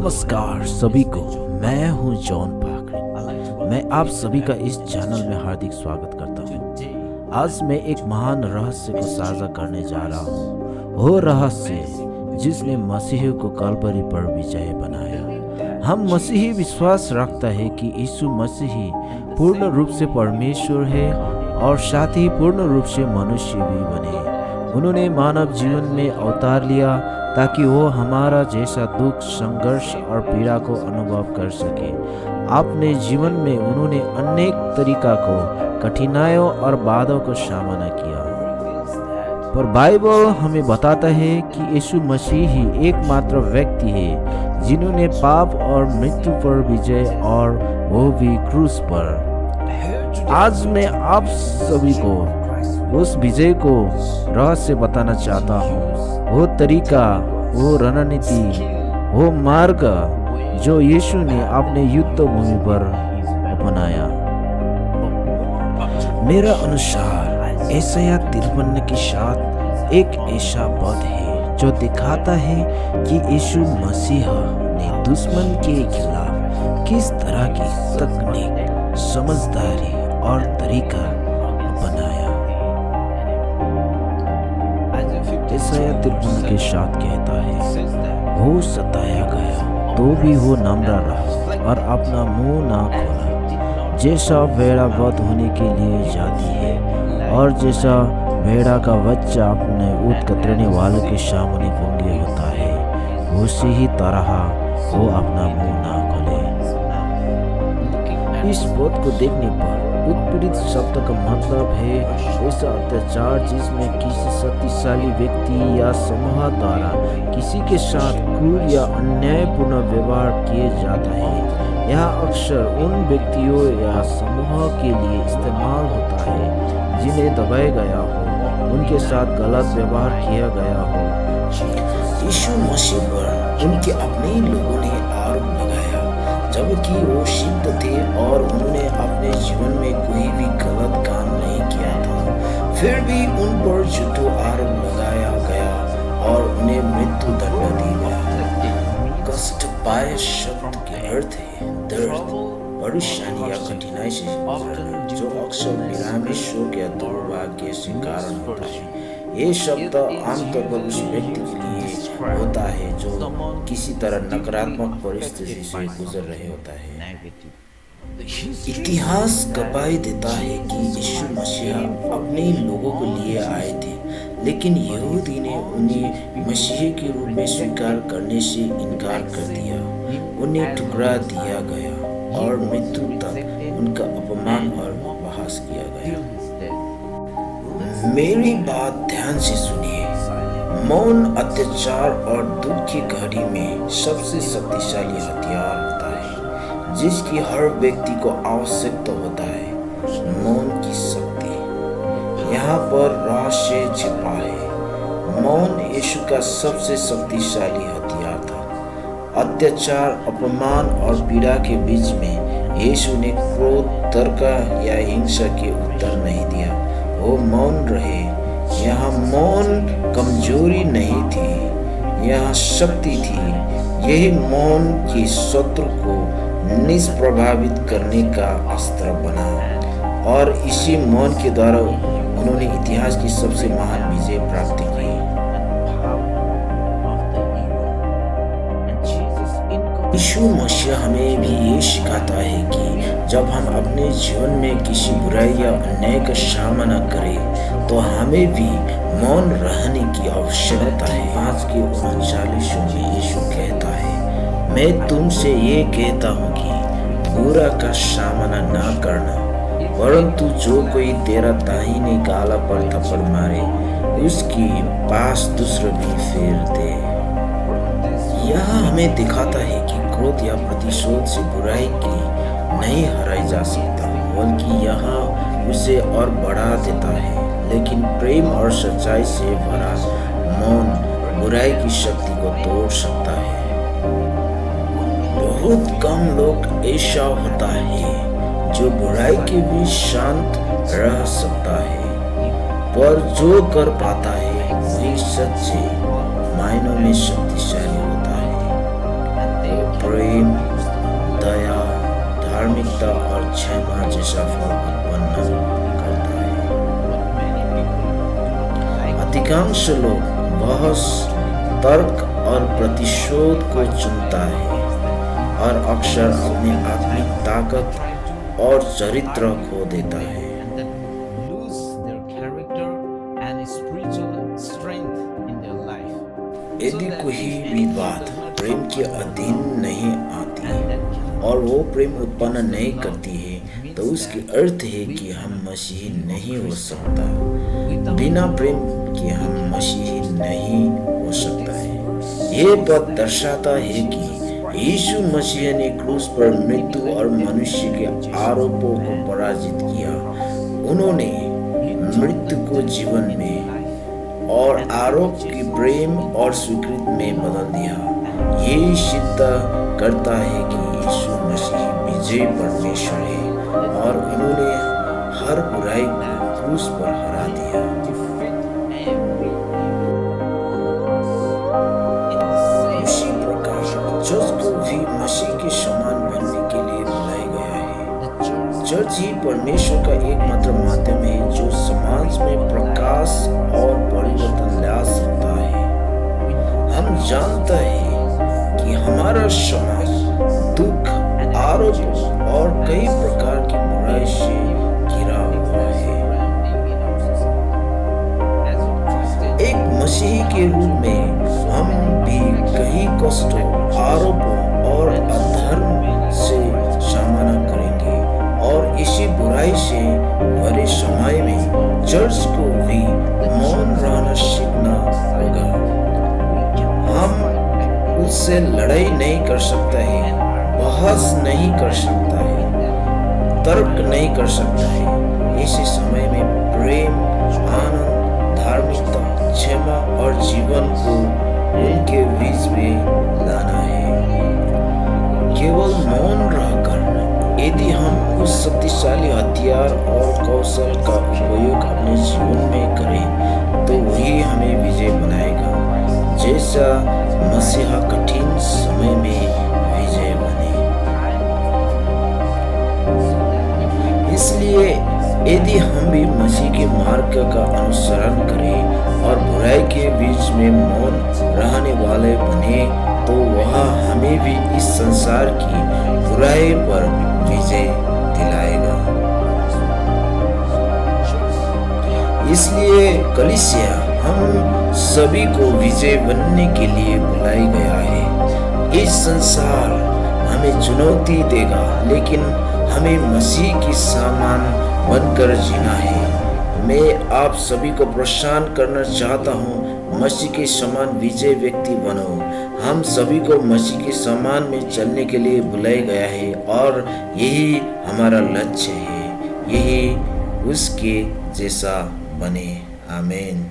नमस्कार सभी को। मैं हूं जॉन पाखरे। मैं आप सभी का इस चैनल में हार्दिक स्वागत करता हूं। आज मैं एक महान रहस्य को साझा करने जा रहा हूं। वो रहस्य जिसने मसीह को कलवरी पर विजय बनाया। हम मसीही विश्वास रखता है कि यीशु मसीह पूर्ण रूप से परमेश्वर है और साथ ही पूर्ण रूप से मनुष्य भी बने। उन्होंने मानव जीवन में अवतार लिया ताकि वो हमारा जैसा दुख, संघर्ष और पीड़ा को अनुभव कर सके। अपने जीवन में उन्होंने अनेक तरीका को कठिनाइयों और बाधाओं को सामना किया, पर बाइबल हमें बताता है कि यीशु मसीह ही एकमात्र व्यक्ति है जिन्होंने पाप और मृत्यु पर विजय, और वो भी क्रूस पर। आज मैं आप सभी को उस विजय को रहस्य बताना चाहता हूँ। वो तरीका, वो रणनीति, वो मार्ग जो यीशु ने अपने युद्ध भूमि पर अपनाया। मेरा अनुसार यशायाह 53 के साथ एक ऐसा पद है जो दिखाता है कि यीशु मसीह ने दुश्मन के खिलाफ किस तरह की तकनीक, समझदारी और तरीका अपनाया। यशायाह 53 के साथ कहता है, वो सताया गया तो भी वो नम्र रहा और अपना मुंह ना खोला। जैसा भेड़ा वध होने के लिए जाती है और जैसा भेड़ा का बच्चा अपने ऊँट कतरने वालों के सामने गूंगे होता है, उसी ही तरह वो अपना मुंह ना खोले। इस पद को देखने पर उत्पीड़ित शब्द का मतलब है ऐसा अत्याचार जिसमें किसी शक्तिशाली व्यक्ति या समूह द्वारा किसी के साथ क्रूर या अन्यायपूर्ण व्यवहार किया जाता है। यह अक्सर उन व्यक्तियों या समूह के लिए इस्तेमाल होता है जिन्हें दबाया गया हो, उनके साथ गलत व्यवहार किया गया हो। यीशु मसीह पर उनके अपने ही लोगों ने आरोप लगाया, जबकि वो शुद्ध थे और उन्होंने अपने जीवन में कोई भी गलत काम नहीं किया था। फिर भी उन पर झूठा आरोप लगाया गया और उन्हें मृत्यु दंड दिया गया। कष्ट पाए शब्द के अर्थ है दर्द, परेशानी या कठिनाई से गुजरना, जो अक्सर निरामी, शोक या दुर्भाग्य से कारण होता है। ये शब्द आमतौर पर उस व्यक्ति के लिए होता है जो किसी तरह नकारात्मक परिस्थिति से गुजर रहे होता है। इतिहास गवाही देता है कि यीशु मसीह अपने लोगों को लिए आए थे, लेकिन यहूदी ने उन्हें मसीह के रूप में स्वीकार करने से इनकार कर दिया। उन्हें ठुकरा दिया गया और मृत्यु तक उनका अपमान और उपहास किया गया। मेरी बात ध्यान से सुनिए। मौन अत्याचार और दुख की घड़ी में सबसे शक्तिशाली हथियार होता है जिसकी हर व्यक्ति को आवश्यकता होता है। मौन की शक्ति यहाँ पर रहस्य छिपा है। मौन यीशु का सबसे शक्तिशाली हथियार था। अत्याचार, अपमान और पीड़ा के बीच में यीशु ने क्रोध, तर्क या हिंसा के उत्तर नहीं दिया। वो मौन रहे। यहाँ मौन कमजोरी नहीं थी, यह शक्ति थी। यही मौन के शत्रु को निष्प्रभावित करने का अस्त्र बना, और इसी मौन के द्वारा उन्होंने इतिहास की सबसे महान विजय प्राप्त की। यीशु मसीह हमें भी ये सिखाता है कि जब हम अपने जीवन में किसी बुराई या अन्याय का सामना करें तो हमें भी मौन रहने की आवश्यकता है। 5 के 39 में यीशु कहता है, मैं तुमसे ये कहता हूँ कि बुरा का सामना ना करना, परंतु जो कोई तेरा दाहिने गाल पर थप्पड़ मारे उसकी पास दूसरा भी फेर दे। यह हमें दिखाता है कि क्रोध या प्रतिशोध से बुराई की नहीं हराई जा सकता, बल्कि यह उसे और बढ़ा देता है। लेकिन प्रेम और सच्चाई से भरा मौन बुराई की शक्ति को तोड़ सकता है। बहुत कम लोग ऐसा होता है जो बुराई के बीच शांत रह सकता है, पर जो कर पाता है वही सच्चे मायनों में शक्तिशाली होता है। प्रेम, दया, धार्मिकता और क्षमा जैसा फल उत्पन्न करता है। अधिकांश लोग बहस, तर्क और प्रतिशोध को चुनता है और अक्सर अपनी आत्मिक ताकत और चरित्र खो देता है। यदि कोई भी बात प्रेम के अधीन नहीं आती और वो प्रेम उत्पन्न नहीं करती है तो उसकी अर्थ है कि हम मसीही नहीं हो सकता। बिना प्रेम के हम मसीही नहीं हो सकता है। ये बात दर्शाता है कि यीशु मसीह ने क्रूस पर मृत्यु और मनुष्य के आरोपों को पराजित किया। उन्होंने मृत्यु को जीवन में और आरोप की प्रेम और स्वीकृति में बदल दिया। ये सिद्ध करता है कि यीशु मसीह विजयी परमेश्वर है और उन्होंने हर बुराई को क्रूस पर हरा दिया। उसी प्रकार चर्च को भी मसीह के समान बनने के लिए बुलाया गया है। चर्च ही परमेश्वर का एकमात्र माध्यम है जो समाज में प्रकाश और परिवर्तन ला सकता है। हम जानते हैं कि हमारा समाज दुख, आरोप और कई प्रकार की बुराई से घिरा हुआ है। एक मसीही के रूप में हम भी कई कष्टों, आरोपों और अधर्म से सामना करेंगे और इसी बुराई से भरे समय में चर्च को भी मौन रहना सीखना होगा। हम उससे लड़ाई नहीं कर सकता है, बहस नहीं कर सकता है, तर्क नहीं कर सकता है। इसी समय में प्रेम, आनंद, धार्मिकता, क्षमा और जीवन को उनके बीच में लाना है। केवल मौन रहकर यदि हम उस शक्तिशाली हथियार और कौशल का उपयोग अपने जीवन में करें तो वही हमें विजय बनाएगा, जैसा मसीहा कठिन समय में विजय बने। इसलिए यदि हम भी मसीह के मार्ग का अनुसरण करें और बुराई के बीच में मौन रहने वाले बने तो वह हमें भी इस संसार की बुराई पर विजय दिलाएगा। इसलिए कलीसिया हम सभी को विजय बनने के लिए बुलाया गया है। इस संसार हमें चुनौती देगा, लेकिन हमें मसीह की समान बनकर जीना है। मैं आप सभी को प्रोत्साहन करना चाहता हूँ, मसीह के समान विजय व्यक्ति बनो। हम सभी को मसीह के समान में चलने के लिए बुलाया गया है और यही हमारा लक्ष्य है, यही उसके जैसा बने। आमीन।